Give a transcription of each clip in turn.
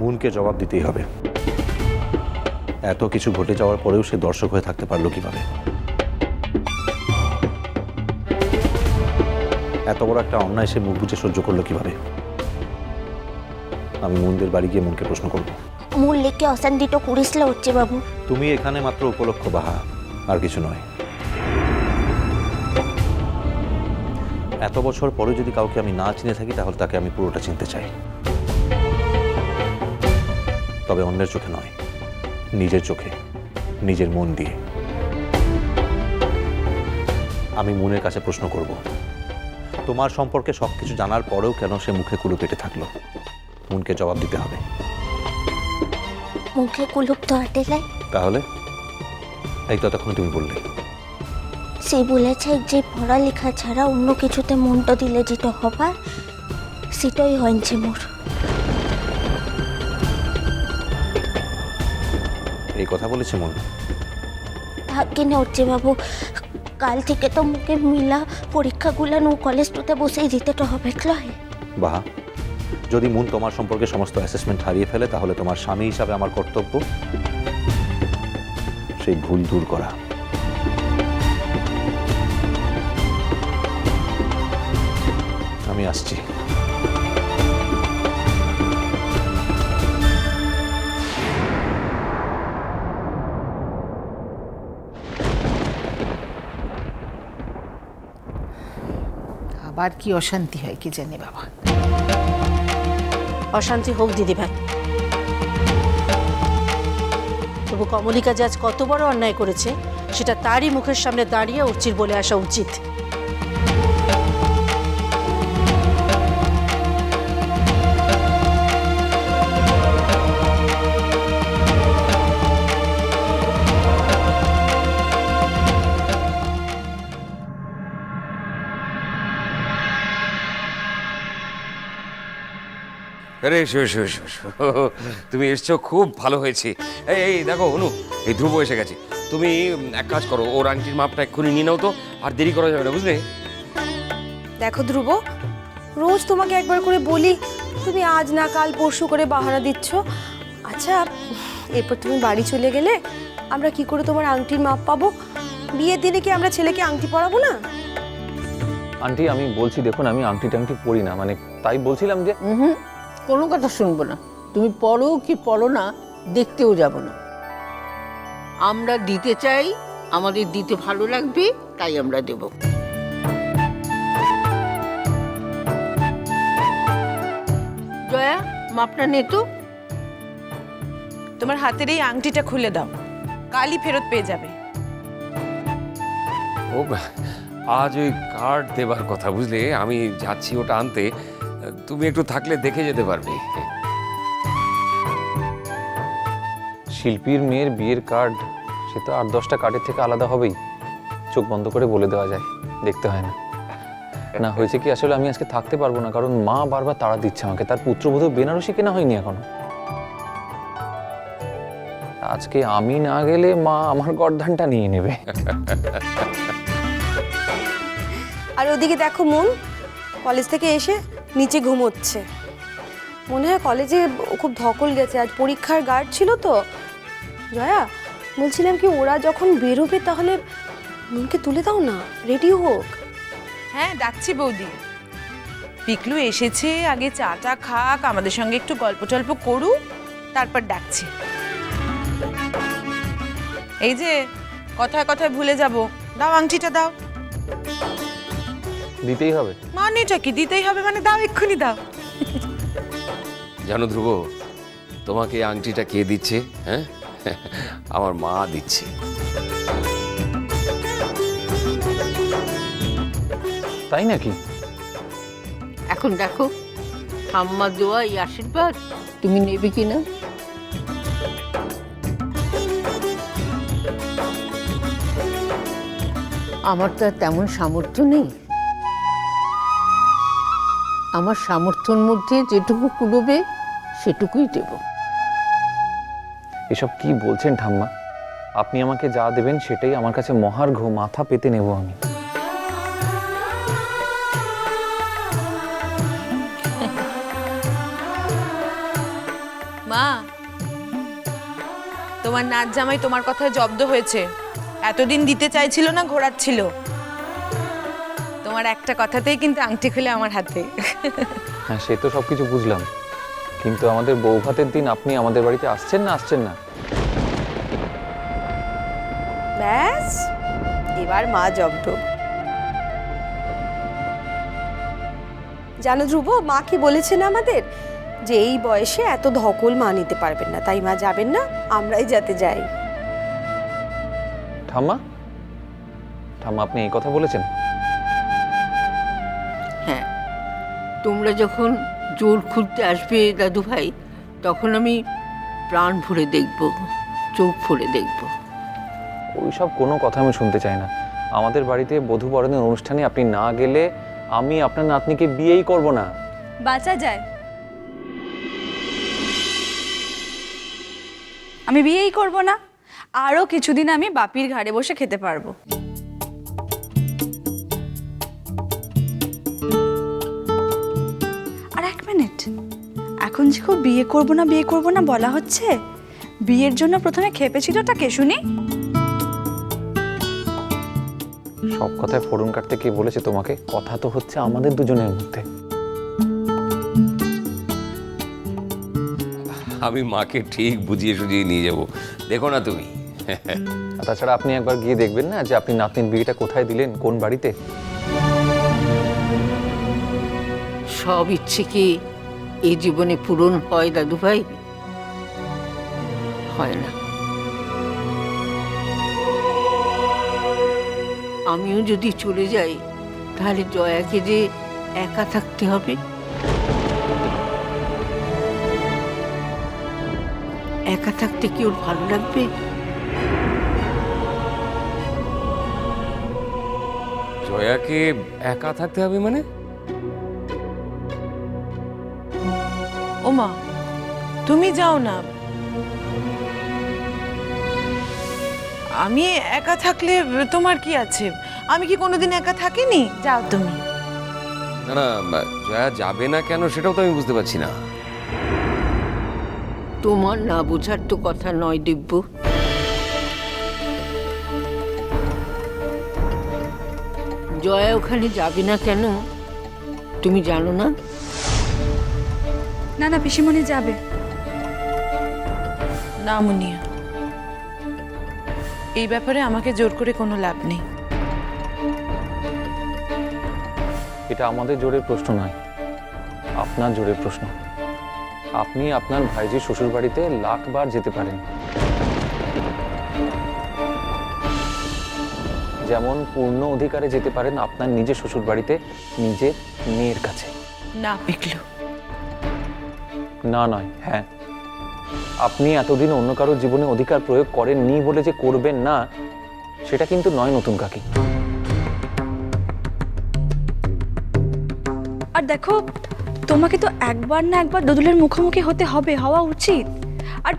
মুনকে জবাব দিতেই হবে। এত কিছু ঘটে যাওয়ার পরেও সে দর্শক হয়ে থাকতে পারলো কিভাবে? এত বড় একটা অন্যায় সে মুখ বুঝে সহ্য করলো কিভাবে? আমি মুনদের বাড়ি গিয়ে মুনকে প্রশ্ন করব। মূল লেকে অশান্তিটা করিসলে হচ্ছে বাবু। তুমি এখানে মাত্র উপলক্ষ, বাহা, আর কিছু নয়। এত বছর পরে যদি কাউকে আমি না চিনে থাকি তাহলে তাকে আমি পুরোটা চিনতে চাই, তবে অন্যের চোখে নয়, নিজের চোখে, নিজের মন দিয়ে। আমি মুনের কাছে প্রশ্ন করব, তোমার সম্পর্কে সবকিছু জানার পরেও কেন সে মুখে কুলুপ পেটে থাকলো? মুনকে জবাব দিতে হবে। মুখে কুলুপ তো আটে লাই। তাহলে এই তো তখন তুমি বললে সে বলেছে যে পড়ালেখা ছাড়া অন্য কিছুতে মনটা দিলে যেটা হবার সেটাই হয়েছে মোর। এই কথা বলেছে মন? থাকে না হচ্ছে বাবু, কাল থেকে তো মুখে মিলা পরীক্ষাগুলো নো কলেজটাতে বসেই দিতে তো হবে ক্লয়। বাহা, যদি মুন তোমার সম্পর্কে সমস্ত অ্যাসেসমেন্ট হারিয়ে ফেলে তাহলে তোমার স্বামী হিসাবে আমার কর্তব্য সেই ভুল দূর করা। আমি আসছি। আবার কি অশান্তি হয় কি জানি বাবা। অশান্তি হোক দিদি ভাই, তবু কমলিকা যে আজ কত বড় অন্যায় করেছে সেটা তারই মুখের সামনে দাঁড়িয়ে উচিত বলে আসা উচিত। আরে এসো এসো এসো এসো। তুমি এসছো, খুব ভালো হয়েছে। এই দেখো অনু, এই ধ্রুব এসে গেছে। তুমি এক কাজ করো, ওর আংটির মাপটা এক্ষুনি নিয়ে নাও তো, আর দেরি করা যাবে না, বুঝলে? দেখো ধ্রুব, রোজ তোমাকে একবার করে বলি, তুমি আজ না কাল পরশু করে বাহানা দিচ্ছ। আচ্ছা, এরপর তুমি বাড়ি চলে গেলে আমরা কি করে তোমার আংটির মাপ পাবো? বিয়ের দিনে কি আমরা ছেলেকে আংটি পরাবো না? আন্টি আমি বলছি, দেখুন আমি আংটি টাংটি পরি না, মানে তাই বলছিলাম যে কোনো কথা শুনবো না। তুমি পড়ো কি পড়ো না দেখতেও যাব না। আমরা দিতে চাই, আমাদের দিতে ভালো লাগবে, তাই আমরা দেব। জয়া, মাপটা নে তো। তোমার হাতের এই আংটিটা খুলে দাও, কালই ফেরত পেয়ে যাবে। ও আজ ওই কার্ড দেবার কথা, বুঝলে? আমি যাচ্ছি ওটা আনতে, তুমি একটু থাকলে দেখে যেতে পারবে। শিল্পীর মেয়ের বিয়ের কার্ড, সে তো 8-10টা কার্ডের থেকে আলাদা হবেই। চোখ বন্ধ করে বলে দেওয়া যায়, দেখতে হয় না। না হয়েছে কি, আসলে আমি আজকে থাকতে পারবো না, কারণ মা বারবার তাড়া দিচ্ছে আমাকে। তার পুত্রবধূ বেনারসি কেনা হয়নি এখনো। আজকে আমি না গেলে মা আমার গর্দানটা নিয়ে নেবে। আর ওদিকে দেখো মন, কলেজ থেকে এসে নিচে ঘুমোচ্ছে। মনে হয় কলেজে খুব ধকল গেছে, আজ পরীক্ষার গার্ড ছিল তো। জয়া, বলছিলাম কি ওরা যখন বেরোবে তাহলে মনকে তুলে দাও না, রেডি হোক। হ্যাঁ ডাকছি বৌদি। পিকলু এসেছে, আগে চাটা খাক, আমাদের সঙ্গে একটু গল্প টল্প করুক, তারপর ডাকছি। এই যে কথায় কথায় ভুলে যাব, দাও আংটিটা দাও। দিতেই হবে মানেটা কি দিতেই হবে মানে? দাও, এক্ষুনি দাও। জানো ধ্রুব, তোমাকে এই আংটিটা কে দিচ্ছে? হ্যাঁ, আমার মা দিচ্ছে। তাই নাকি? এখন দেখো, ঠাম্মা দেওয়া এই আশীর্বাদ তুমি নেবে কিনা। আমার তো আর তেমন সামর্থ্য নেই। আমার সামর্থ্যের মধ্যে যেটুকু কুলোবে সেটুকুই দেব। এসব কি বলছেন ঠাম্মা? আপনি আমাকে যা দেবেন সেটাই আমার কাছে মহার্ঘ, মাথা পেতে নেব আমি। মা, তোমার নাচ জামাই তোমার কথায় জব্দ হয়েছে। এতদিন দিতে চাইছিল না, ঘোরাচ্ছিল। তোমার একটা কথাতেই কিন্তু আংটি খুলে আমার হাতে। হ্যাঁ, সে তো সব কিছু বুঝলাম, কিন্তু আমাদের বউ ভাতের দিন আপনি আমাদের বাড়িতে আসছেন না? ব্যাস, এবার মা জব্দ। জানো ধ্রুব, মা কি বলেছেন আমাদের, যে এই বয়সে এত ধকল মা নিতে পারবেন না, তাই মা যাবেন না, আমরাই যাতে যাই। ঠাম্মা, আপনি এই কথা বলেছেন? হ্যাঁ, তোমরা যখন জোর খুলতে আসবে দাদু ভাই, তখন আমি প্রাণ ভরে দেখব, চোখ ভরে দেখব। ওইসব কোনো কথা আমি শুনতে চাই না। আমাদের বাড়িতে বধূ বরণের অনুষ্ঠানে আপনি না গেলে আমি আপনার নাতনিকে বিয়েই করব না। বাঁচা যায়, আমি বিয়েই করব না। আরও কিছুদিন আমি বাপির ঘাড়ে বসে খেতে পারবো। আর এক মিনিট, এখন যে খুব বিয়ে করব না বলা হচ্ছে, বিয়ের জন্য প্রথমে খেপেছিলটা কে শুনি? সব কথায় ফোড়ন কাটতে কে বলেছে তোমাকে? কথা তো হচ্ছে আমাদের দুজনের মধ্যে। আমি মাকে ঠিক বুঝিয়ে সুঝিয়ে নিয়ে যাব, দেখো না তুমি। আর তাছাড়া আপনি একবার গিয়ে দেখবেন না যে আপনি নাতনির বিয়েটা কোথায় দিলেন, কোন বাড়িতে? সব ইচ্ছে কি এই জীবনে পূরণ হয় দাদু ভাই? হয় না। আমিও যদি চলে যাই, তাহলে জয়াকে যে একা থাকতে হবে। একা থাকতে কি ওর ভালো লাগবে? জয়াকে একা থাকতে হবে মানে? ওমা, তুমি যাও না, আমি একা থাকলে তোমার কি আছে? আমি কি কোনোদিন একা থাকিনি? যাও তুমি। না না, জয়া যাবে না কেন সেটাও তো আমি বুঝতে পারছি না। তোমার না বোঝার তো কথা নয় দিব্য। জয়া ওখানে যাবে না কেন তুমি জানো না? না না, পিসিমণি যাবে। না মুনিয়া, এই ব্যাপারে আমাকে জোর করে কোনো লাভ নেই। এটা আমাদের জোরের প্রশ্ন নয়, আপনার জোরের প্রশ্ন। আপনি আপনার ভাইজির শ্বশুর বাড়িতে লাখবার যেতে পারেন, যেমন পূর্ণ অধিকারে যেতে পারেন আপনার নিজের শ্বশুর বাড়িতে নিজের মেয়ের কাছে। না পিকলু, না নয় হ্যাঁ। আপনি এতদিন অন্য কারোর জীবনে অধিকার প্রয়োগ করেননি বলে যে করবেন না, সেটা কিন্তু নয় নতুন কাকি। আর দেখো, তোমাকে তো একবার না একবার দোদুলের মুখোমুখি হতে হবে, হওয়া উচিত। আর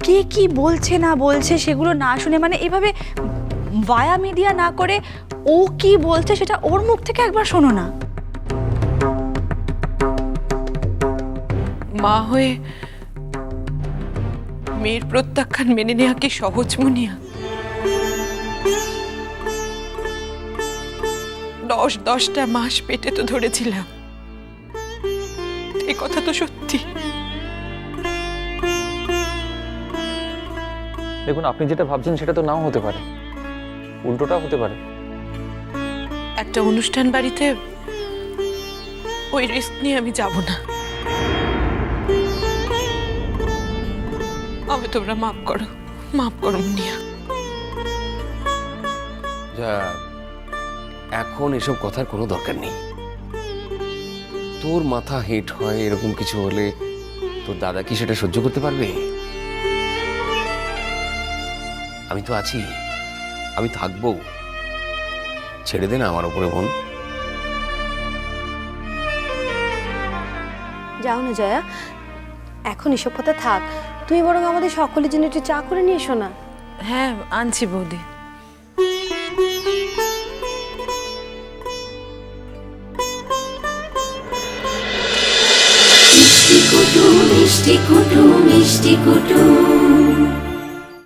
কে কি বলছে না বলছে সেগুলো না শুনে, মানে এইভাবে ভায়া মিডিয়া না করে ও কি বলছে সেটা ওর মুখ থেকে একবার শোনো না। মা হয়ে মেয়ের প্রত্যাখ্যান মেনে নেওয়া কি সহজ মুনিয়া? 10টা মাস পেটে তো ধরেছিলাম, এই কথা তো সত্যি। দেখুন, আপনি যেটা ভাবছেন সেটা তো নাও হতে পারে, উল্টোটাও হতে পারে। একটা অনুষ্ঠান বাড়িতে ওই রিস্ক নিয়ে আমি যাব না। আমি তোমরা মাফ করো মুনিয়া। যা, এখন এসব কথার কোনো দরকার নেই। তোর মাথা হেঁট হয় এরকম কিছু হলে তোর দাদা কি সেটা সহ্য করতে পারবে? আমি তো আছি, আমি থাকবো। ছেড়ে দে না আমার ওপরে বোন। যাও না জয়া, এখন এসব কথা থাক, তুমি বরং আমাদের সকলের জন্য একটু চা করে নিয়ে এসো না। হ্যাঁ, আনছি বৌদি। মিষ্টি কুটু মিষ্টি কুটুম।